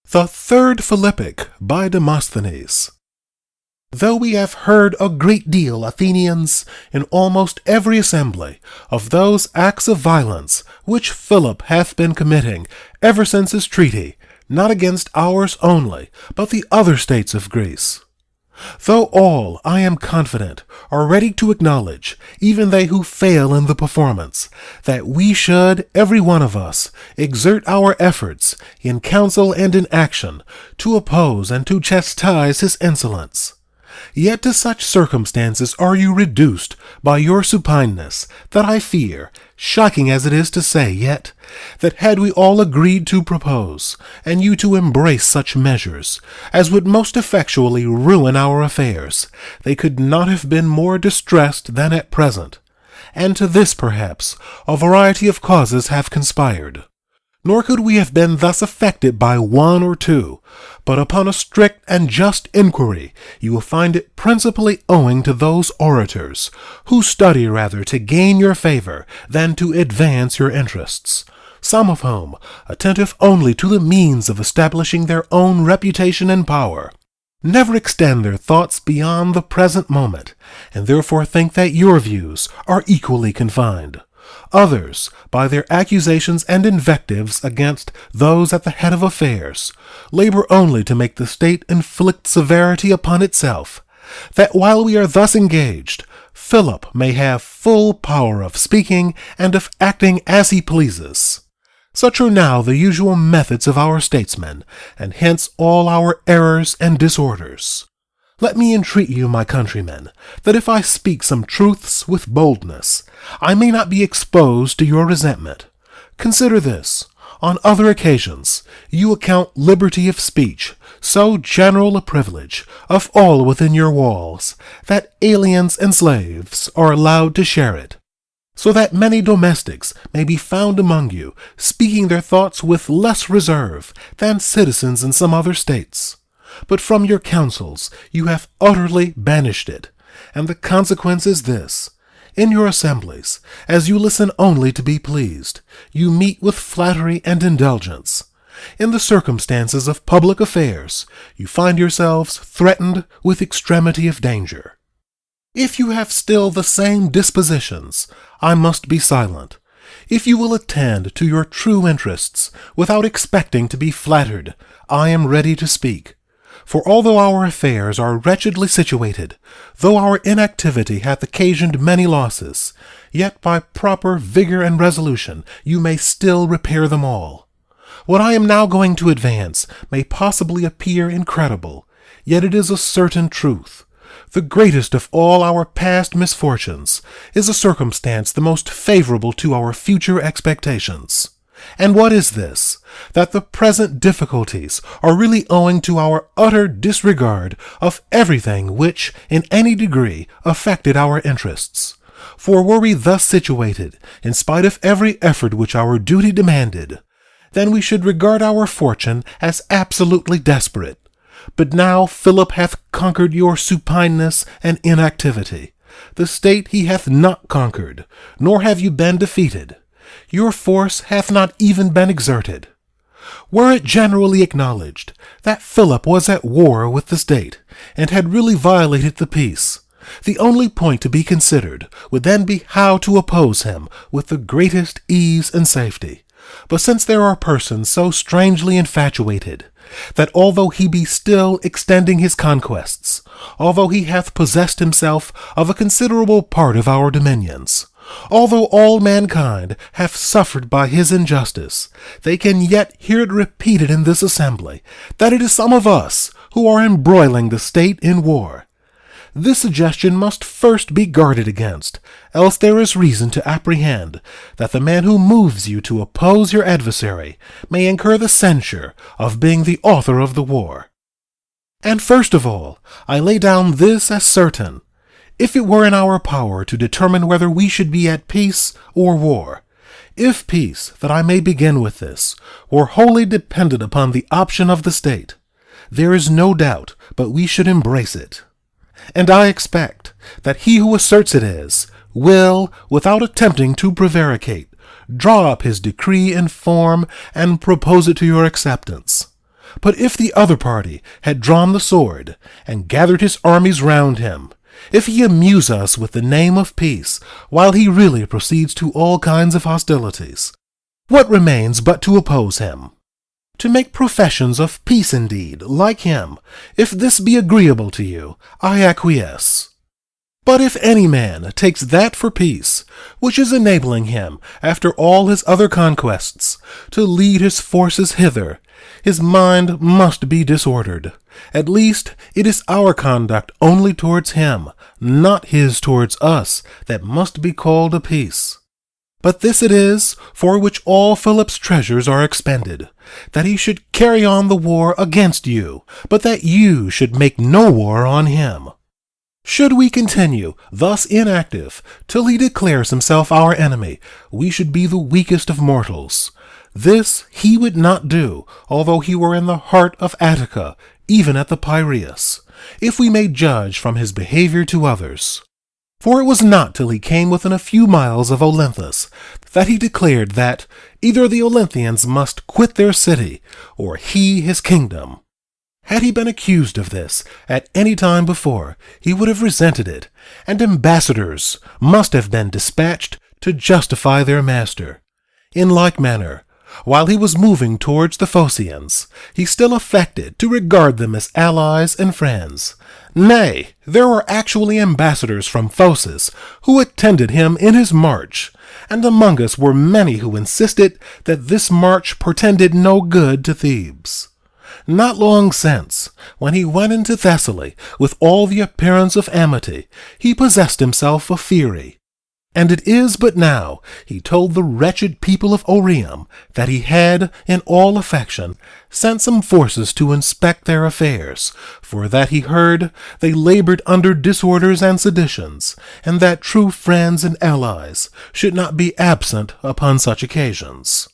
The Third Philippic by Demosthenes. Though we have heard a great deal, Athenians, in almost every assembly, of those acts of violence which Philip hath been committing ever since his treaty, not against ours only, but the other states of Greece. Though all, I am confident, are ready to acknowledge, even they who fail in the performance, that we should, every one of us, exert our efforts, in counsel and in action, to oppose and to chastise his insolence. Yet to such circumstances are you reduced by your supineness, that I fear, shocking as it is to say yet, that had we all agreed to propose, and you to embrace such measures, as would most effectually ruin our affairs, they could not have been more distressed than at present. And to this, perhaps, a variety of causes have conspired. Nor could we have been thus affected by one or two, but upon a strict and just inquiry you will find it principally owing to those orators, who study rather to gain your favor than to advance your interests, some of whom, attentive only to the means of establishing their own reputation and power, never extend their thoughts beyond the present moment, and therefore think that your views are equally confined. Others, by their accusations and invectives against those at the head of affairs, labor only to make the state inflict severity upon itself, that while we are thus engaged, Philip may have full power of speaking and of acting as he pleases. Such are now the usual methods of our statesmen, and hence all our errors and disorders. Let me entreat you, my countrymen, that if I speak some truths with boldness, I may not be exposed to your resentment. Consider this. On other occasions, you account liberty of speech so general a privilege of all within your walls, that aliens and slaves are allowed to share it, so that many domestics may be found among you, speaking their thoughts with less reserve than citizens in some other states. But from your councils you have utterly banished it, and the consequence is this. In your assemblies, as you listen only to be pleased, you meet with flattery and indulgence. In the circumstances of public affairs, you find yourselves threatened with extremity of danger. If you have still the same dispositions, I must be silent. If you will attend to your true interests without expecting to be flattered, I am ready to speak. For although our affairs are wretchedly situated, though our inactivity hath occasioned many losses, yet by proper vigor and resolution you may still repair them all. What I am now going to advance may possibly appear incredible, yet it is a certain truth. The greatest of all our past misfortunes is a circumstance the most favorable to our future expectations. And what is this? That the present difficulties are really owing to our utter disregard of everything which, in any degree, affected our interests. For were we thus situated, in spite of every effort which our duty demanded, then we should regard our fortune as absolutely desperate. But now Philip hath conquered your supineness and inactivity. The state he hath not conquered, nor have you been defeated. Your force hath not even been exerted. Were it generally acknowledged that Philip was at war with the state, and had really violated the peace, the only point to be considered would then be how to oppose him with the greatest ease and safety. But since there are persons so strangely infatuated, that although he be still extending his conquests, although he hath possessed himself of a considerable part of our dominions, although all mankind have suffered by his injustice, they can yet hear it repeated in this assembly that it is some of us who are embroiling the state in war. This suggestion must first be guarded against, else there is reason to apprehend that the man who moves you to oppose your adversary may incur the censure of being the author of the war. And first of all, I lay down this as certain. If it were in our power to determine whether we should be at peace or war, if peace, that I may begin with this, were wholly dependent upon the option of the state, there is no doubt but we should embrace it. And I expect that he who asserts it is, will, without attempting to prevaricate, draw up his decree in form and propose it to your acceptance. But if the other party had drawn the sword and gathered his armies round him, if he amuse us with the name of peace, while he really proceeds to all kinds of hostilities, what remains but to oppose him? To make professions of peace indeed, like him, if this be agreeable to you, I acquiesce. But if any man takes that for peace, which is enabling him, after all his other conquests, to lead his forces hither, his mind must be disordered. At least it is our conduct only towards him, not his towards us, that must be called a peace. But this it is for which all Philip's treasures are expended, that he should carry on the war against you, but that you should make no war on him. Should we continue thus inactive till he declares himself our enemy, we should be the weakest of mortals. This he would not do, although he were in the heart of Attica, even at the Piraeus, if we may judge from his behavior to others. For it was not till he came within a few miles of Olynthus that he declared that either the Olynthians must quit their city, or he his kingdom. Had he been accused of this at any time before, he would have resented it, and ambassadors must have been dispatched to justify their master. In like manner, while he was moving towards the Phocians, he still affected to regard them as allies and friends. Nay, there were actually ambassadors from Phocis who attended him in his march, and among us were many who insisted that this march portended no good to Thebes. Not long since, when he went into Thessaly with all the appearance of amity, he possessed himself of fury. And it is but now he told the wretched people of Oreum that he had, in all affection, sent some forces to inspect their affairs, for that he heard they labored under disorders and seditions, and that true friends and allies should not be absent upon such occasions.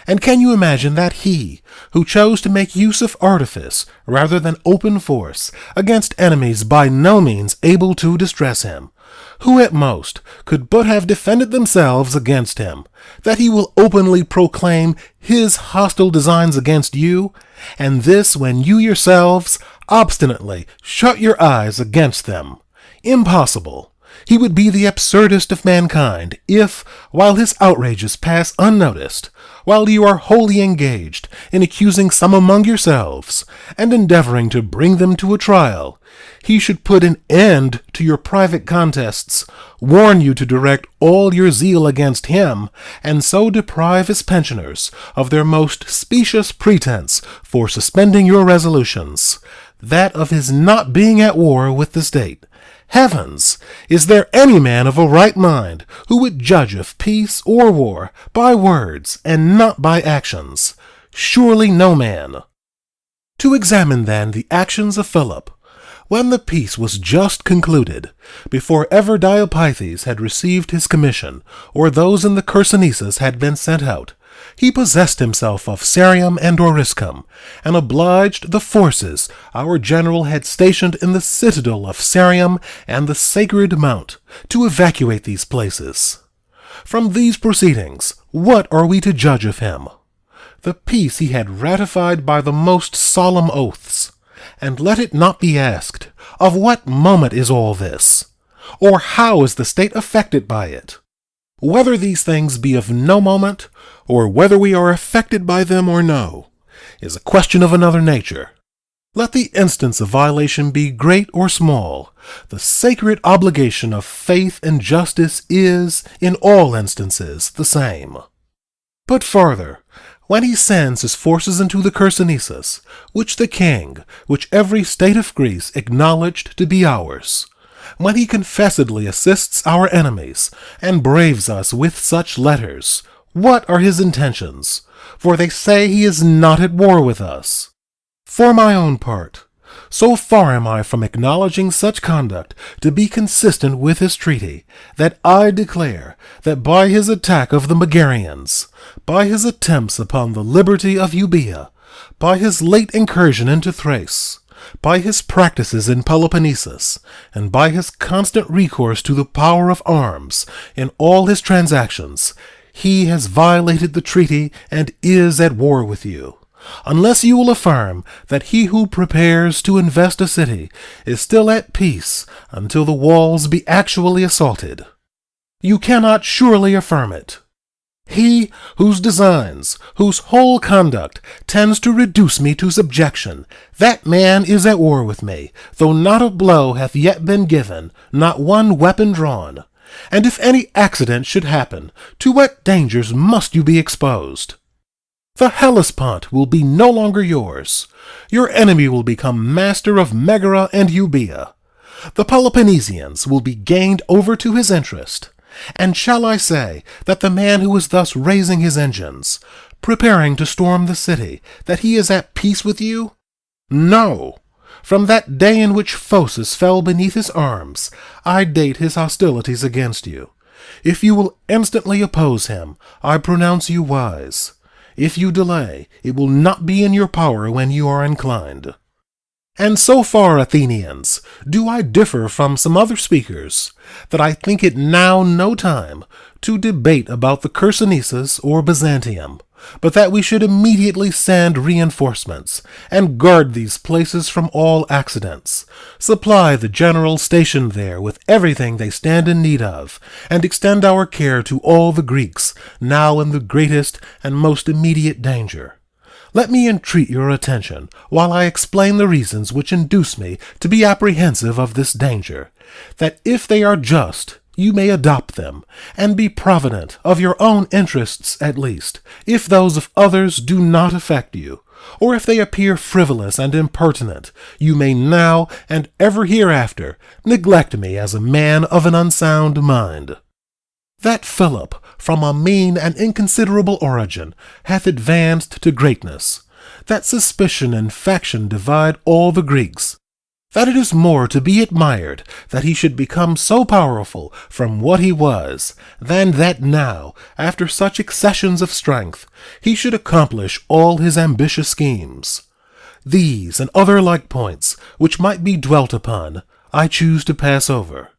And can you imagine that he, who chose to make use of artifice rather than open force against enemies by no means able to distress him, who at most could but have defended themselves against him, that he will openly proclaim his hostile designs against you, and this when you yourselves obstinately shut your eyes against them? Impossible. He would be the absurdest of mankind if, while his outrages pass unnoticed, while you are wholly engaged in accusing some among yourselves, and endeavoring to bring them to a trial, he should put an end to your private contests, warn you to direct all your zeal against him, and so deprive his pensioners of their most specious pretense for suspending your resolutions, that of his not being at war with the state. Heavens! Is there any man of a right mind who would judge of peace or war by words and not by actions? Surely no man. To examine then the actions of Philip. When the peace was just concluded, before ever Diopithes had received his commission, or those in the Chersonesus had been sent out, he possessed himself of Cerium and Oriscum, and obliged the forces our general had stationed in the citadel of Cerium and the Sacred Mount to evacuate these places. From these proceedings, what are we to judge of him? The peace he had ratified by the most solemn oaths. And let it not be asked, of what moment is all this? Or how is the state affected by it? Whether these things be of no moment, or whether we are affected by them or no, is a question of another nature. Let the instance of violation be great or small, the sacred obligation of faith and justice is, in all instances, the same. But farther, when he sends his forces into the Chersonesus, which the king, which every state of Greece acknowledged to be ours, when he confessedly assists our enemies, and braves us with such letters, what are his intentions? For they say he is not at war with us. For my own part, so far am I from acknowledging such conduct to be consistent with his treaty, that I declare that by his attack of the Megarians, by his attempts upon the liberty of Euboea, by his late incursion into Thrace, by his practices in Peloponnesus, and by his constant recourse to the power of arms in all his transactions, he has violated the treaty and is at war with you. unless you will affirm that he who prepares to invest a city is still at peace until the walls be actually assaulted. You cannot surely affirm it. He whose designs, whose whole conduct tends to reduce me to subjection, that man is at war with me, though not a blow hath yet been given, not one weapon drawn. And if any accident should happen, to what dangers must you be exposed? The Hellespont will be no longer yours. Your enemy will become master of Megara and Euboea. The Peloponnesians will be gained over to his interest. And shall I say that the man who is thus raising his engines, preparing to storm the city, that he is at peace with you? No! From that day in which Phocis fell beneath his arms, I date his hostilities against you. If you will instantly oppose him, I pronounce you wise. If you delay, it will not be in your power when you are inclined. And so far, Athenians, do I differ from some other speakers, that I think it now no time to debate about the Chersonesus or Byzantium, but that we should immediately send reinforcements, and guard these places from all accidents, supply the general stationed there with everything they stand in need of, and extend our care to all the Greeks, now in the greatest and most immediate danger. Let me entreat your attention while I explain the reasons which induce me to be apprehensive of this danger, that if they are just, you may adopt them, and be provident of your own interests at least, if those of others do not affect you, or if they appear frivolous and impertinent, you may now and ever hereafter neglect me as a man of an unsound mind. That Philip, from a mean and inconsiderable origin, hath advanced to greatness, that suspicion and faction divide all the Greeks, that it is more to be admired that he should become so powerful from what he was, than that now, after such accessions of strength, he should accomplish all his ambitious schemes. These and other like points, which might be dwelt upon, I choose to pass over.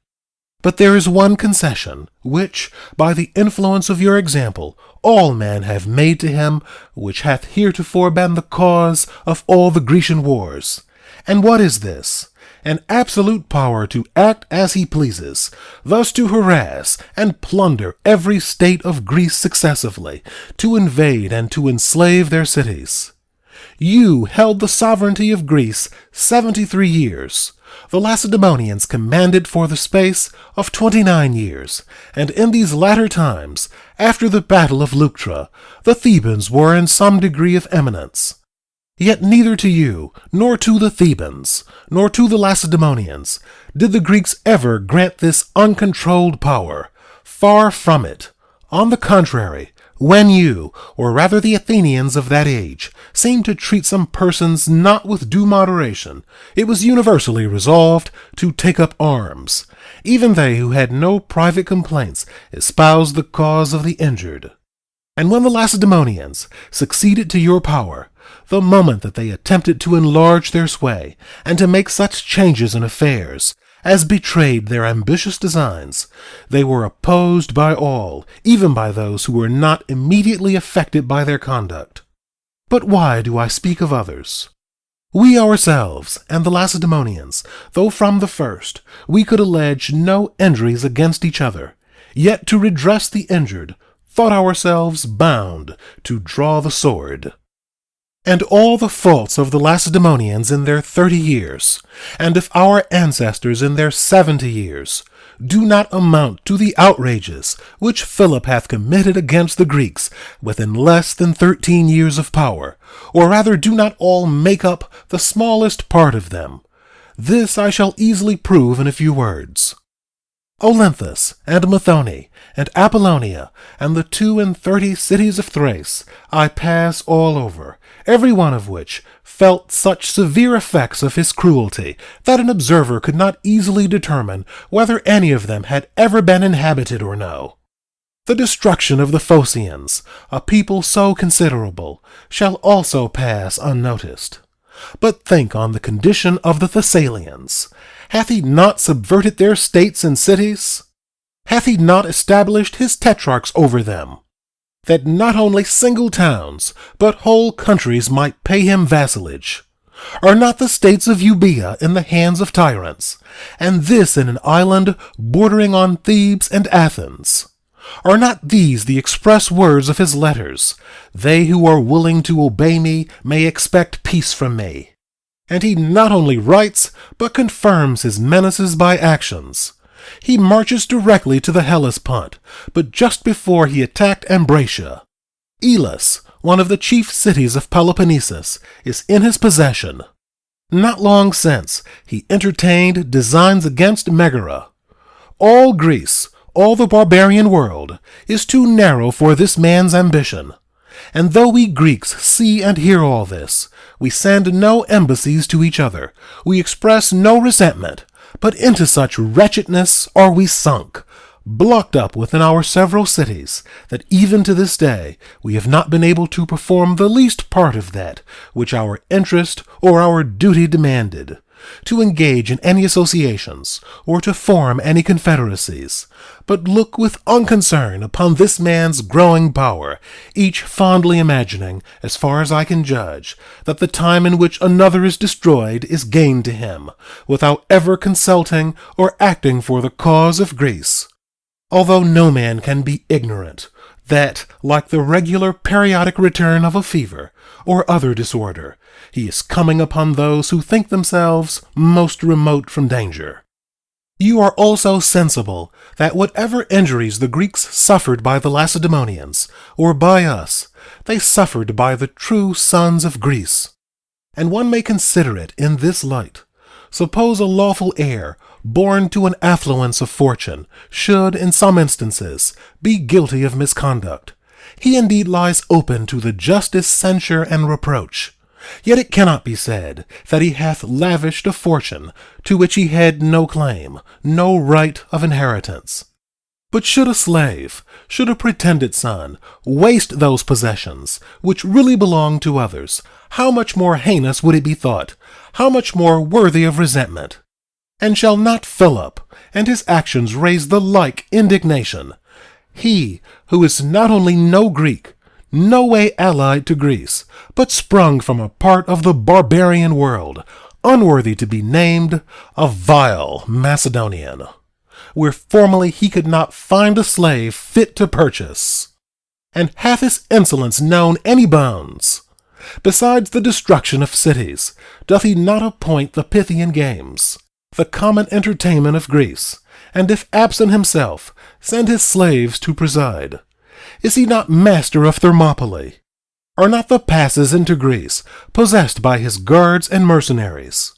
But there is one concession, which, by the influence of your example, all men have made to him, which hath heretofore been the cause of all the Grecian wars. And what is this? An absolute power to act as he pleases, thus to harass and plunder every state of Greece successively, to invade and to enslave their cities. You held the sovereignty of Greece 73 years. The Lacedaemonians commanded for the space of 29 years, and in these latter times, after the battle of Leuctra, the Thebans were in some degree of eminence. Yet neither to you, nor to the Thebans, nor to the Lacedaemonians, did the Greeks ever grant this uncontrolled power. Far from it. On the contrary, when you, or rather the Athenians of that age, seemed to treat some persons not with due moderation, it was universally resolved to take up arms. Even they who had no private complaints espoused the cause of the injured. And when the Lacedaemonians succeeded to your power, the moment that they attempted to enlarge their sway, and to make such changes in affairs as betrayed their ambitious designs, they were opposed by all, even by those who were not immediately affected by their conduct. But why do I speak of others? We ourselves and the Lacedaemonians, though from the first we could allege no injuries against each other, yet to redress the injured, thought ourselves bound to draw the sword. And all the faults of the Lacedaemonians in their 30 years, and of our ancestors in their 70 years, do not amount to the outrages which Philip hath committed against the Greeks within less than 13 years of power, or rather do not all make up the smallest part of them. This I shall easily prove in a few words. Olynthus, and Methone, and Apollonia, and the 32 cities of Thrace, I pass all over, every one of which felt such severe effects of his cruelty that an observer could not easily determine whether any of them had ever been inhabited or no. The destruction of the Phocians, a people so considerable, shall also pass unnoticed. But think on the condition of the Thessalians. Hath he not subverted their states and cities? Hath he not established his tetrarchs over them? that not only single towns, but whole countries might pay him vassalage? Are not the states of Euboea in the hands of tyrants, and this in an island bordering on Thebes and Athens? Are not these the express words of his letters? They who are willing to obey me may expect peace from me. And he not only writes, but confirms his menaces by actions. He marches directly to the Hellespont, but just before he attacked Ambracia. Elis, one of the chief cities of Peloponnesus, is in his possession. Not long since, he entertained designs against Megara. All Greece, all the barbarian world, is too narrow for this man's ambition. And though we Greeks see and hear all this, we send no embassies to each other, we express no resentment, but into such wretchedness are we sunk, blocked up within our several cities, that even to this day we have not been able to perform the least part of that which our interest or our duty demanded, to engage in any associations, or to form any confederacies, but look with unconcern upon this man's growing power, each fondly imagining, as far as I can judge, that the time in which another is destroyed is gained to him, without ever consulting or acting for the cause of Greece. Although no man can be ignorant that, like the regular periodic return of a fever or other disorder, he is coming upon those who think themselves most remote from danger. You are also sensible that whatever injuries the Greeks suffered by the Lacedaemonians, or by us, they suffered by the true sons of Greece. And one may consider it in this light. Suppose a lawful heir, born to an affluence of fortune, should, in some instances, be guilty of misconduct. He indeed lies open to the justest censure and reproach. Yet it cannot be said that he hath lavished a fortune to which he had no claim, no right of inheritance. But should a slave, should a pretended son, waste those possessions which really belong to others, how much more heinous would it be thought, how much more worthy of resentment? And shall not Philip and his actions raise the like indignation? He, who is not only no Greek, no way allied to Greece, but sprung from a part of the barbarian world, unworthy to be named, a vile Macedonian, where formerly he could not find a slave fit to purchase. And hath his insolence known any bounds? Besides the destruction of cities, doth he not appoint the Pythian games, the common entertainment of Greece, and if absent himself, send his slaves to preside? Is he not master of Thermopylae? Are not the passes into Greece possessed by his guards and mercenaries?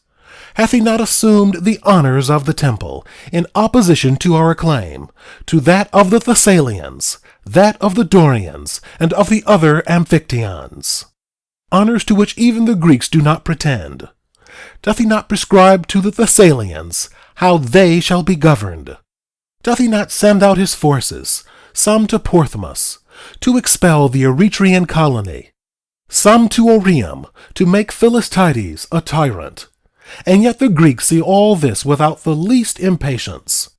Hath he not assumed the honors of the temple in opposition to our claim, to that of the Thessalians, that of the Dorians, and of the other Amphictyons? Honors to which even the Greeks do not pretend. Doth he not prescribe to the Thessalians how they shall be governed? Doth he not send out his forces, some to Porthmus, to expel the Eretrian colony, some to Oreum, to make Philistides a tyrant? And yet the Greeks see all this without the least impatience.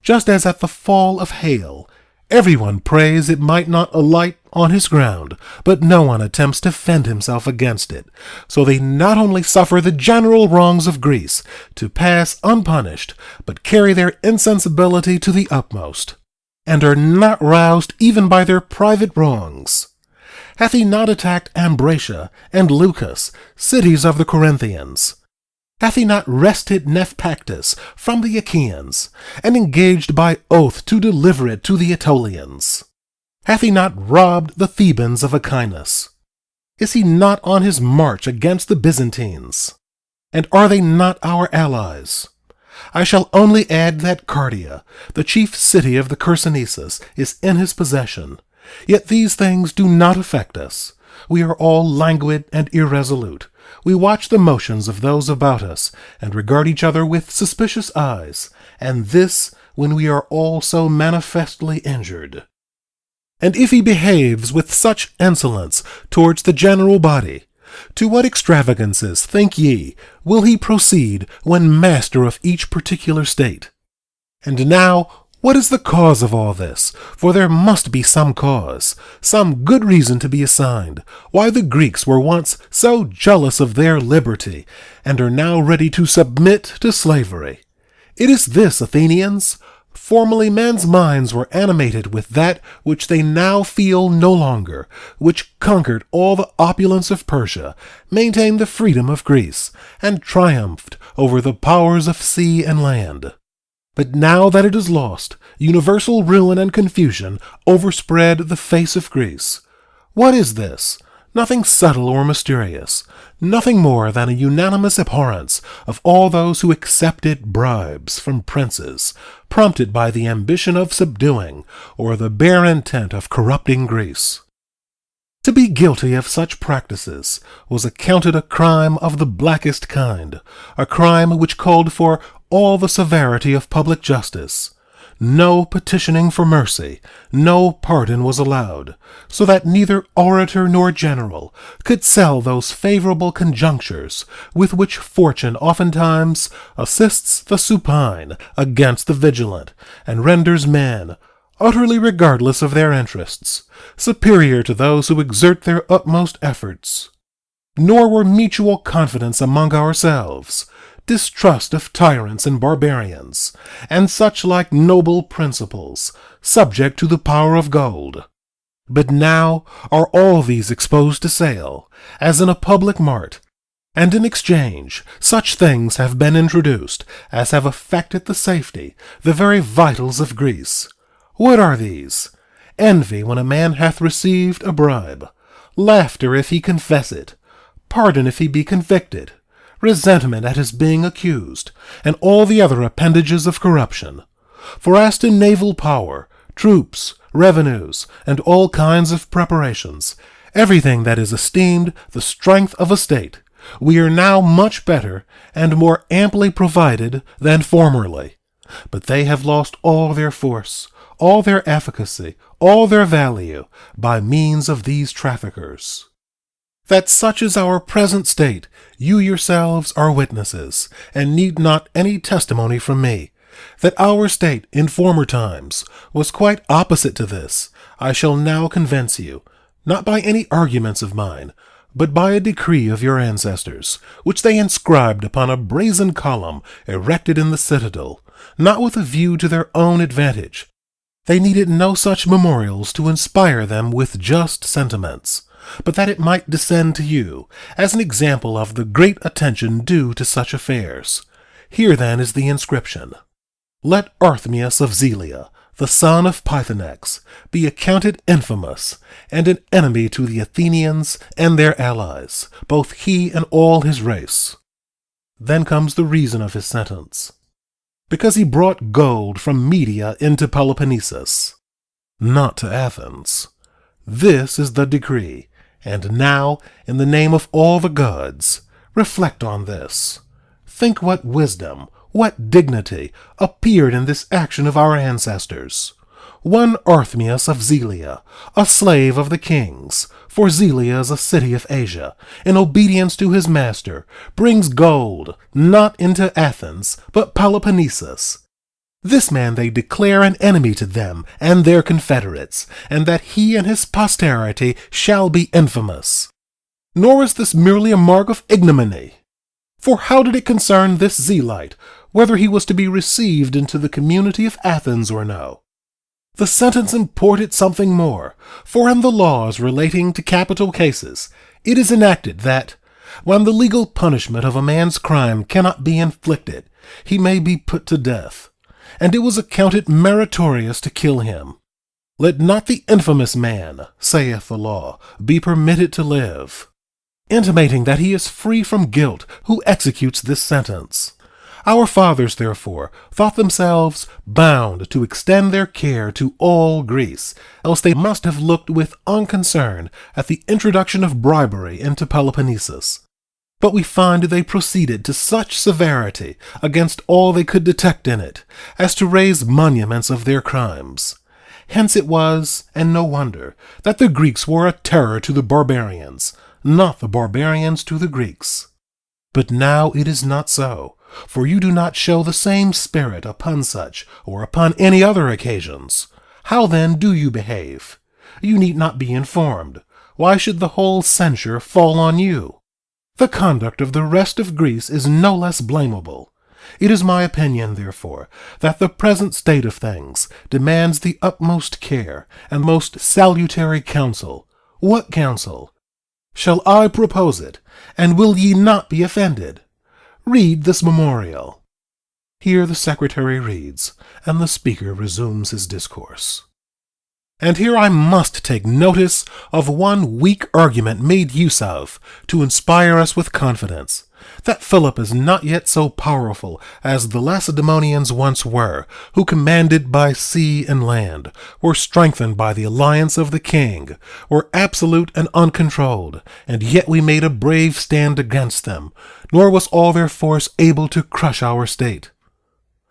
Just as at the fall of hail, everyone prays it might not alight on his ground, but no one attempts to fend himself against it, so they not only suffer the general wrongs of Greece to pass unpunished, but carry their insensibility to the utmost, and are not roused even by their private wrongs. Hath he not attacked Ambracia and Leucas, cities of the Corinthians? Hath he not wrested Nephpactus from the Achaeans, and engaged by oath to deliver it to the Aetolians? Hath he not robbed the Thebans of Aquinas? Is he not on his march against the Byzantines? And are they not our allies? I shall only add that Cardia, the chief city of the Chersonesus, is in his possession. Yet these things do not affect us. We are all languid and irresolute. We watch the motions of those about us, and regard each other with suspicious eyes, and this when we are all so manifestly injured. And if he behaves with such insolence towards the general body, to what extravagances, think ye, will he proceed when master of each particular state? And now, What is the cause of all this? For there must be some cause, some good reason to be assigned, why the Greeks were once so jealous of their liberty, and are now ready to submit to slavery. It is this, Athenians. Formerly men's minds were animated with that which they now feel no longer, which conquered all the opulence of Persia, maintained the freedom of Greece, and triumphed over the powers of sea and land. But now that it is lost, universal ruin and confusion overspread the face of Greece. What is this? Nothing subtle or mysterious, nothing more than a unanimous abhorrence of all those who accepted bribes from princes, prompted by the ambition of subduing or the bare intent of corrupting Greece. To be guilty of such practices was accounted a crime of the blackest kind, a crime which called for all the severity of public justice. No petitioning for mercy, no pardon was allowed, so that neither orator nor general could sell those favorable conjunctures with which fortune oftentimes assists the supine against the vigilant, and renders men, utterly regardless of their interests, superior to those who exert their utmost efforts. Nor were mutual confidence among ourselves, distrust of tyrants and barbarians, and such like noble principles, subject to the power of gold. But now are all these exposed to sale, as in a public mart, and in exchange such things have been introduced as have affected the safety, the very vitals of Greece. What are these? Envy when a man hath received a bribe, laughter if he confess it, pardon if he be convicted, resentment at his being accused, and all the other appendages of corruption. For as to naval power, troops, revenues, and all kinds of preparations, everything that is esteemed the strength of a state, we are now much better and more amply provided than formerly. But they have lost all their force, all their efficacy, all their value, by means of these traffickers. That such is our present state, you yourselves are witnesses, and need not any testimony from me. That our state in former times was quite opposite to this, I shall now convince you, not by any arguments of mine, but by a decree of your ancestors, which they inscribed upon a brazen column erected in the citadel, not with a view to their own advantage. They needed no such memorials to inspire them with just sentiments, but that it might descend to you as an example of the great attention due to such affairs. Here then is the inscription: Let Artemius of Zelia, the son of Pythonex, be accounted infamous, and an enemy to the Athenians and their allies, both he and all his race. Then comes the reason of his sentence. Because he brought gold from Media into Peloponnesus, not to Athens. This is the decree, and now, in the name of all the gods, reflect on this. Think what wisdom, what dignity appeared in this action of our ancestors. One Artemius of Zelia, a slave of the king's, for Zelia is a city of Asia, in obedience to his master, brings gold, not into Athens, but Peloponnesus. This man they declare an enemy to them and their confederates, and that he and his posterity shall be infamous. Nor is this merely a mark of ignominy. For how did it concern this Zelite, whether he was to be received into the community of Athens or no? The sentence imported something more, for in the laws relating to capital cases, it is enacted that, when the legal punishment of a man's crime cannot be inflicted, he may be put to death, and it was accounted meritorious to kill him. Let not the infamous man, saith the law, be permitted to live, intimating that he is free from guilt who executes this sentence. Our fathers, therefore, thought themselves bound to extend their care to all Greece, else they must have looked with unconcern at the introduction of bribery into Peloponnesus. But we find they proceeded to such severity against all they could detect in it, as to raise monuments of their crimes. Hence it was, and no wonder, that the Greeks were a terror to the barbarians, not the barbarians to the Greeks. But now it is not so. for you do not show the same spirit upon such or upon any other occasions. How then do you behave? You need not be informed. Why should the whole censure fall on you? The conduct of the rest of Greece is no less blamable. It is my opinion, therefore, that the present state of things demands the utmost care and most salutary counsel. What counsel? Shall I propose it, and will ye not be offended? Read this memorial. Here the secretary reads, and the speaker resumes his discourse. And here I must take notice of one weak argument made use of to inspire us with confidence, that Philip is not yet so powerful as the Lacedaemonians once were, who commanded by sea and land, were strengthened by the alliance of the king, were absolute and uncontrolled, and yet we made a brave stand against them, nor was all their force able to crush our state.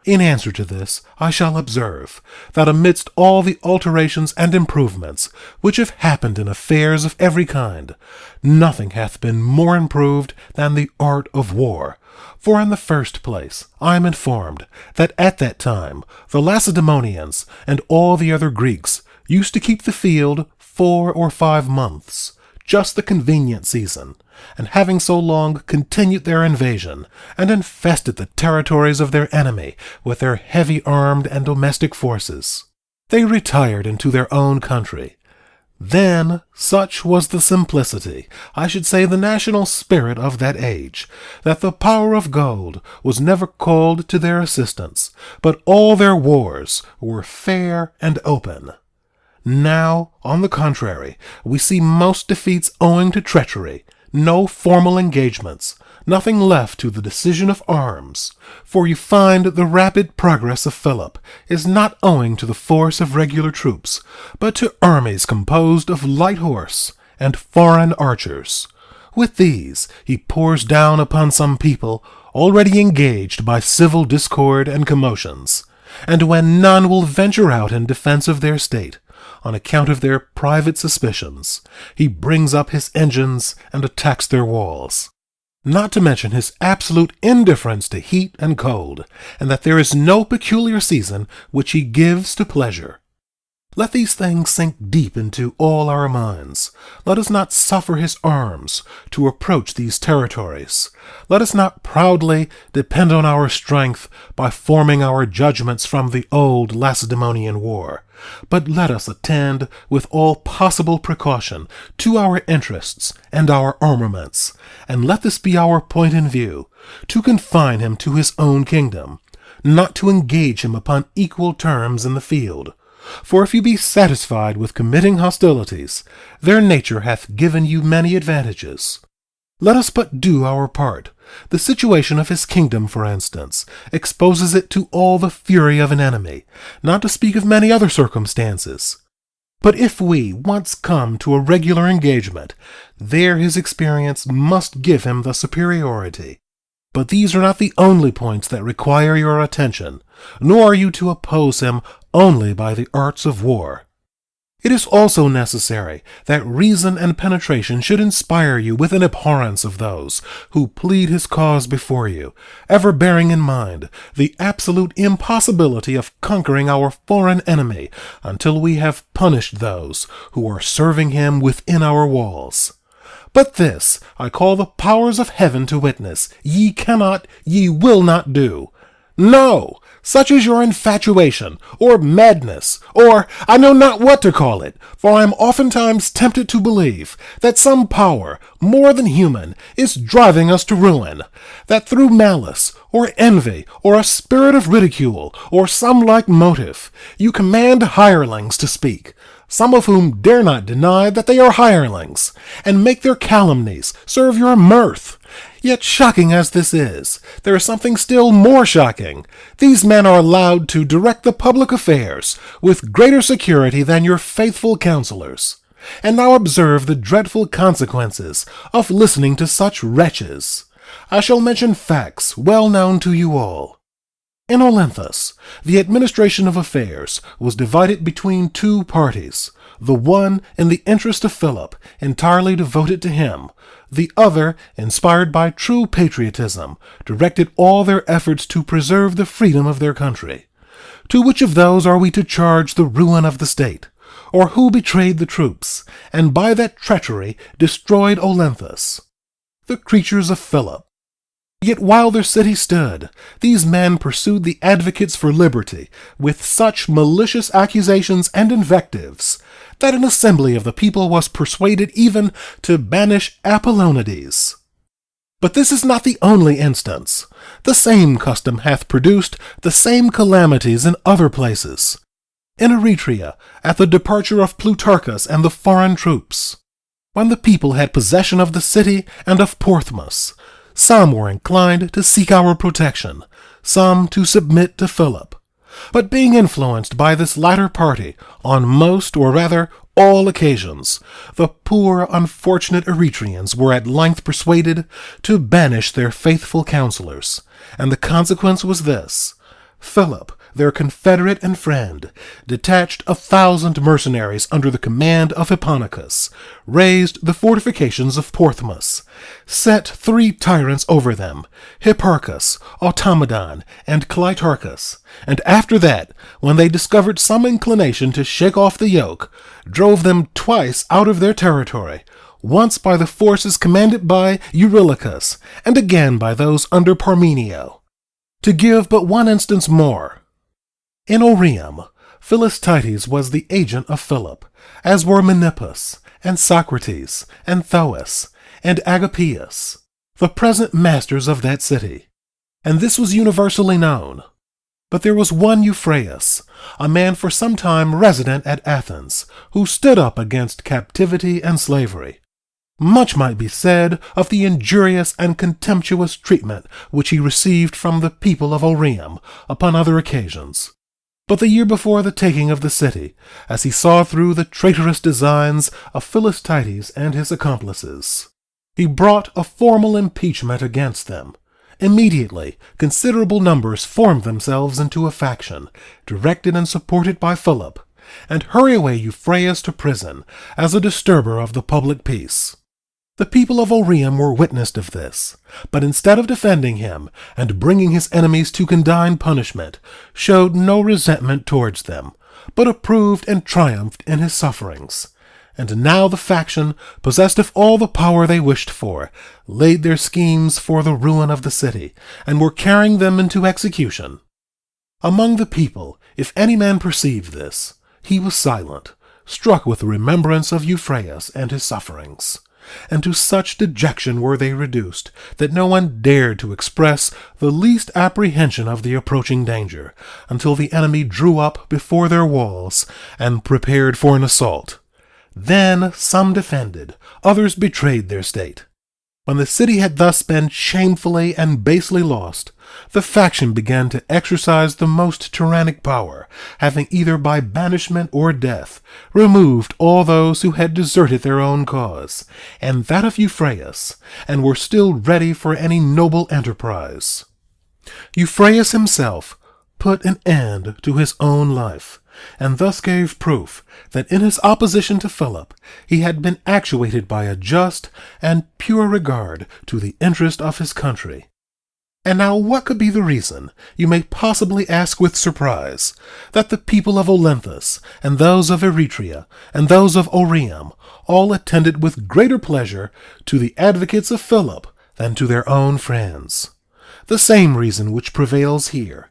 In answer to this, I shall observe that amidst all the alterations and improvements which have happened in affairs of every kind, nothing hath been more improved than the art of war. For in the first place, I am informed that at that time the Lacedaemonians and all the other Greeks used to keep the field 4 or 5 months, just the convenient season, and having so long continued their invasion, and infested the territories of their enemy with their heavy armed and domestic forces, they retired into their own country. Then such was the simplicity, I should say the national spirit of that age, that the power of gold was never called to their assistance, but all their wars were fair and open. Now, on the contrary, we see most defeats owing to treachery, no formal engagements, nothing left to the decision of arms, for you find the rapid progress of Philip is not owing to the force of regular troops, but to armies composed of light horse and foreign archers. With these he pours down upon some people already engaged by civil discord and commotions, and when none will venture out in defense of their state, on account of their private suspicions, he brings up his engines and attacks their walls. Not to mention his absolute indifference to heat and cold, and that there is no peculiar season which he gives to pleasure. Let these things sink deep into all our minds. Let us not suffer his arms to approach these territories. Let us not proudly depend on our strength by forming our judgments from the old Lacedaemonian war, but let us attend with all possible precaution to our interests and our armaments, and let this be our point in view, to confine him to his own kingdom, not to engage him upon equal terms in the field. For if you be satisfied with committing hostilities, their nature hath given you many advantages. Let us but do our part. The situation of his kingdom, for instance, exposes it to all the fury of an enemy, not to speak of many other circumstances. But if we once come to a regular engagement, there his experience must give him the superiority. But these are not the only points that require your attention, nor are you to oppose him only by the arts of war. It is also necessary that reason and penetration should inspire you with an abhorrence of those who plead his cause before you, ever bearing in mind the absolute impossibility of conquering our foreign enemy until we have punished those who are serving him within our walls. But this I call the powers of heaven to witness, ye cannot, ye will not do. No! Such is your infatuation, or madness, or I know not what to call it, for I am oftentimes tempted to believe that some power, more than human, is driving us to ruin, that through malice, or envy, or a spirit of ridicule, or some like motive, you command hirelings to speak, some of whom dare not deny that they are hirelings, and make their calumnies serve your mirth. Yet shocking as this is, there is something still more shocking. These men are allowed to direct the public affairs with greater security than your faithful counselors. And now observe the dreadful consequences of listening to such wretches. I shall mention facts well known to you all. In Olynthus, the administration of affairs was divided between 2 parties, the one in the interest of Philip, entirely devoted to him, the other, inspired by true patriotism, directed all their efforts to preserve the freedom of their country. To which of those are we to charge the ruin of the state? Or who betrayed the troops, and by that treachery destroyed Olynthus? The creatures of Philip. Yet while their city stood, these men pursued the advocates for liberty with such malicious accusations and invectives that an assembly of the people was persuaded even to banish Apollonides. But this is not the only instance. The same custom hath produced the same calamities in other places. In Eretria, at the departure of Plutarchus and the foreign troops, when the people had possession of the city and of Porthmus, some were inclined to seek our protection, some to submit to Philip. But being influenced by this latter party on most, or rather all occasions, the poor unfortunate Eretrians were at length persuaded to banish their faithful counselors, and the consequence was this: Philip, their confederate and friend, detached 1,000 mercenaries under the command of Hipponicus, razed the fortifications of Porthmus, set 3 tyrants over them, Hipparchus, Automedon, and Cleitarchus, and after that, when they discovered some inclination to shake off the yoke, drove them twice out of their territory, once by the forces commanded by Eurylochus, and again by those under Parmenio. To give but one instance more, in Oreum, Philostites was the agent of Philip, as were Menippus, and Socrates, and Thoas, and Agapius, the present masters of that city, and this was universally known. But there was one Euphraeus, a man for some time resident at Athens, who stood up against captivity and slavery. Much might be said of the injurious and contemptuous treatment which he received from the people of Oreum upon other occasions. But the year before the taking of the city, as he saw through the traitorous designs of Philostites and his accomplices, he brought a formal impeachment against them. Immediately, considerable numbers formed themselves into a faction, directed and supported by Philip, and hurry away Euphraeus to prison as a disturber of the public peace. The people of Oreum were witness of this, but instead of defending him and bringing his enemies to condign punishment, showed no resentment towards them, but approved and triumphed in his sufferings. And now the faction, possessed of all the power they wished for, laid their schemes for the ruin of the city, and were carrying them into execution. Among the people, if any man perceived this, he was silent, struck with the remembrance of Euphraeus and his sufferings. And to such dejection were they reduced that no one dared to express the least apprehension of the approaching danger, until the enemy drew up before their walls and prepared for an assault. Then some defended, others betrayed their state. When the city had thus been shamefully and basely lost, the faction began to exercise the most tyrannic power, having either by banishment or death removed all those who had deserted their own cause, and that of Euphraeus, and were still ready for any noble enterprise. Euphraeus himself put an end to his own life, and thus gave proof that in his opposition to Philip he had been actuated by a just and pure regard to the interest of his country. And now what could be the reason, you may possibly ask with surprise, that the people of Olynthus, and those of Eretria, and those of Oreum, all attended with greater pleasure to the advocates of Philip than to their own friends? The same reason which prevails here.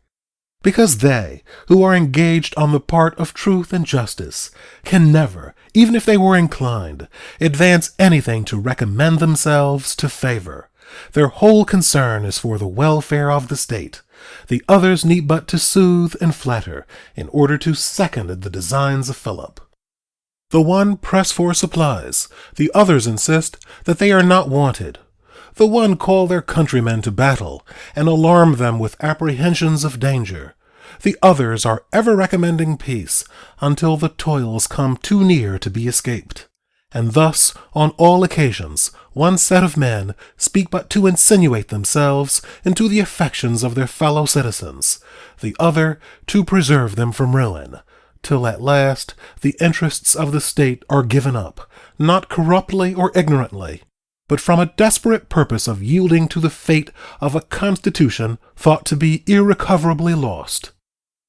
Because they, who are engaged on the part of truth and justice, can never, even if they were inclined, advance anything to recommend themselves to favor. Their whole concern is for the welfare of the state. The others need but to soothe and flatter in order to second the designs of Philip. The one press for supplies, the others insist that they are not wanted. The one call their countrymen to battle, and alarm them with apprehensions of danger. The others are ever recommending peace, until the toils come too near to be escaped. And thus, on all occasions, one set of men speak but to insinuate themselves into the affections of their fellow citizens, the other to preserve them from ruin, till at last the interests of the state are given up, not corruptly or ignorantly, but from a desperate purpose of yielding to the fate of a constitution thought to be irrecoverably lost.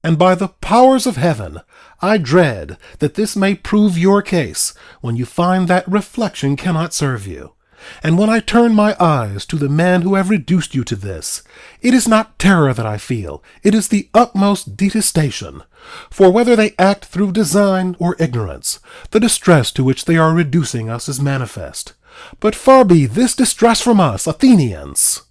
And by the powers of heaven, I dread that this may prove your case when you find that reflection cannot serve you. And when I turn my eyes to the men who have reduced you to this, it is not terror that I feel, it is the utmost detestation. For whether they act through design or ignorance, the distress to which they are reducing us is manifest. But far be this distress from us, Athenians!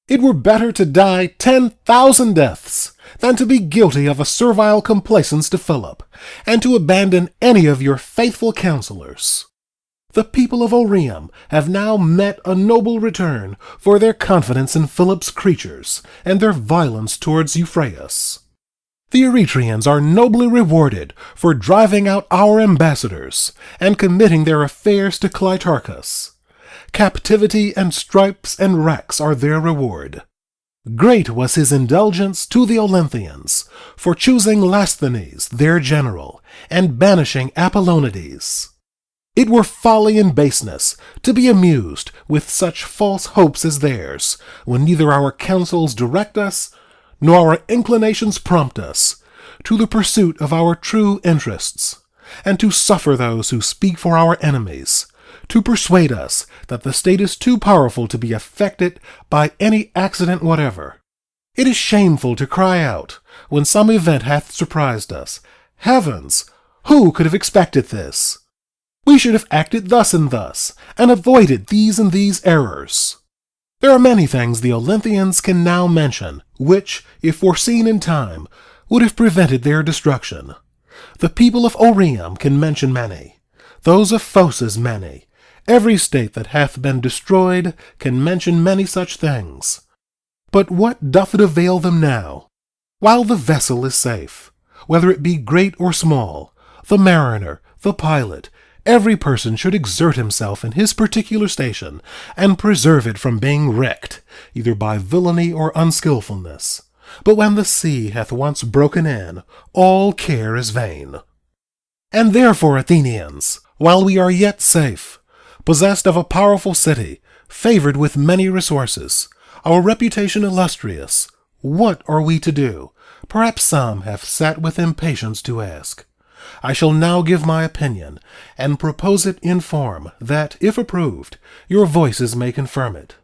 It were better to die 10,000 deaths than to be guilty of a servile complaisance to Philip, and to abandon any of your faithful counselors. The people of Oreum have now met a noble return for their confidence in Philip's creatures and their violence towards Euphraeus. The Eretrians are nobly rewarded for driving out our ambassadors and committing their affairs to Clytarchus. Captivity and stripes and racks are their reward. Great was his indulgence to the Olynthians for choosing Lasthenes their general and banishing Apollonides. It were folly and baseness to be amused with such false hopes as theirs, when neither our counsels direct us, nor our inclinations prompt us, to the pursuit of our true interests, and to suffer those who speak for our enemies, to persuade us that the state is too powerful to be affected by any accident whatever. It is shameful to cry out, when some event hath surprised us, Heavens! Who could have expected this? We should have acted thus and thus, and avoided these and these errors. There are many things the Olynthians can now mention, which, if foreseen in time, would have prevented their destruction. The people of Oreum can mention many, those of Phocis many. Every state that hath been destroyed can mention many such things. But what doth it avail them now? While the vessel is safe, whether it be great or small, the mariner, the pilot, every person should exert himself in his particular station, and preserve it from being wrecked, either by villainy or unskilfulness. But when the sea hath once broken in, all care is vain. And therefore, Athenians, while we are yet safe, possessed of a powerful city, favored with many resources, our reputation illustrious, what are we to do? Perhaps some have sat with impatience to ask. I shall now give my opinion, and propose it in form that, if approved, your voices may confirm it.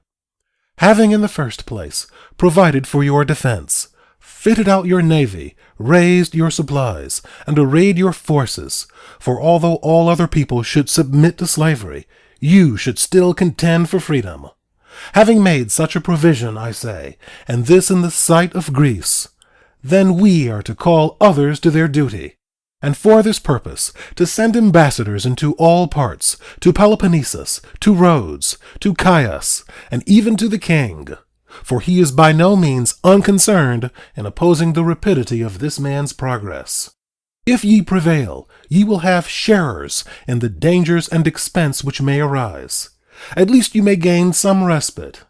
Having in the first place provided for your defense, fitted out your navy, raised your supplies, and arrayed your forces, for although all other people should submit to slavery, you should still contend for freedom. Having made such a provision, I say, and this in the sight of Greece, then we are to call others to their duty, and for this purpose to send ambassadors into all parts, to Peloponnesus, to Rhodes, to Chios, and even to the king, for he is by no means unconcerned in opposing the rapidity of this man's progress. If ye prevail, ye will have sharers in the dangers and expense which may arise. At least you may gain some respite.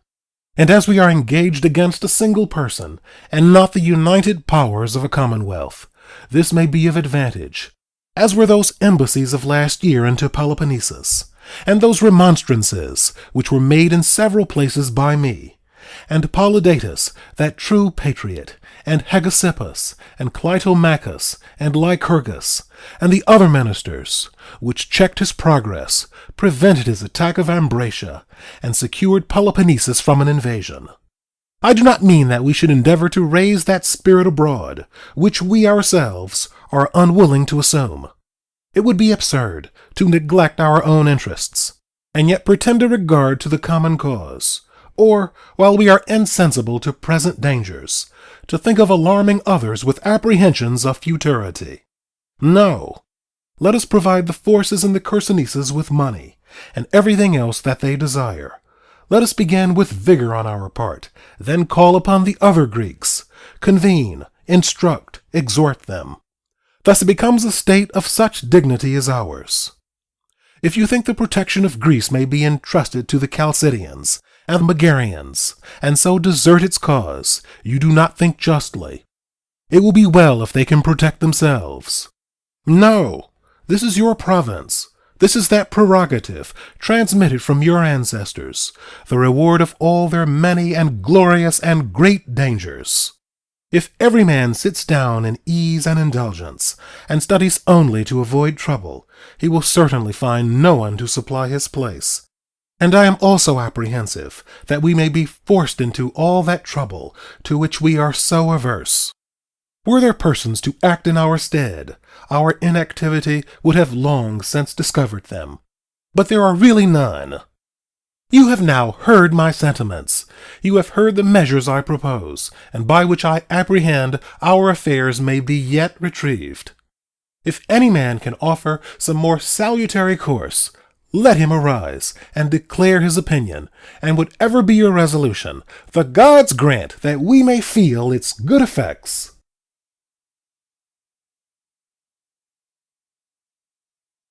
And as we are engaged against a single person, and not the united powers of a commonwealth, this may be of advantage, as were those embassies of last year into Peloponnesus, and those remonstrances which were made in several places by me, and Polydatus, that true patriot, and Hegesippus, and Clytomachus, and Lycurgus, and the other ministers, which checked his progress, prevented his attack of Ambracia, and secured Peloponnesus from an invasion. I do not mean that we should endeavor to raise that spirit abroad, which we ourselves are unwilling to assume. It would be absurd to neglect our own interests, and yet pretend a regard to the common cause, or, while we are insensible to present dangers, to think of alarming others with apprehensions of futurity. No. Let us provide the forces in the Chersonese with money, and everything else that they desire. Let us begin with vigor on our part, then call upon the other Greeks, convene, instruct, exhort them. Thus it becomes a state of such dignity as ours. If you think the protection of Greece may be entrusted to the Chalcidians and the Megarians, and so desert its cause, you do not think justly. It will be well if they can protect themselves. No, this is your province. This is that prerogative transmitted from your ancestors, the reward of all their many and glorious and great dangers. If every man sits down in ease and indulgence, and studies only to avoid trouble, he will certainly find no one to supply his place. And I am also apprehensive that we may be forced into all that trouble to which we are so averse. Were there persons to act in our stead, our inactivity would have long since discovered them. But there are really none. You have now heard my sentiments. You have heard the measures I propose, and by which I apprehend our affairs may be yet retrieved. If any man can offer some more salutary course, let him arise and declare his opinion, and whatever be your resolution, the gods grant that we may feel its good effects.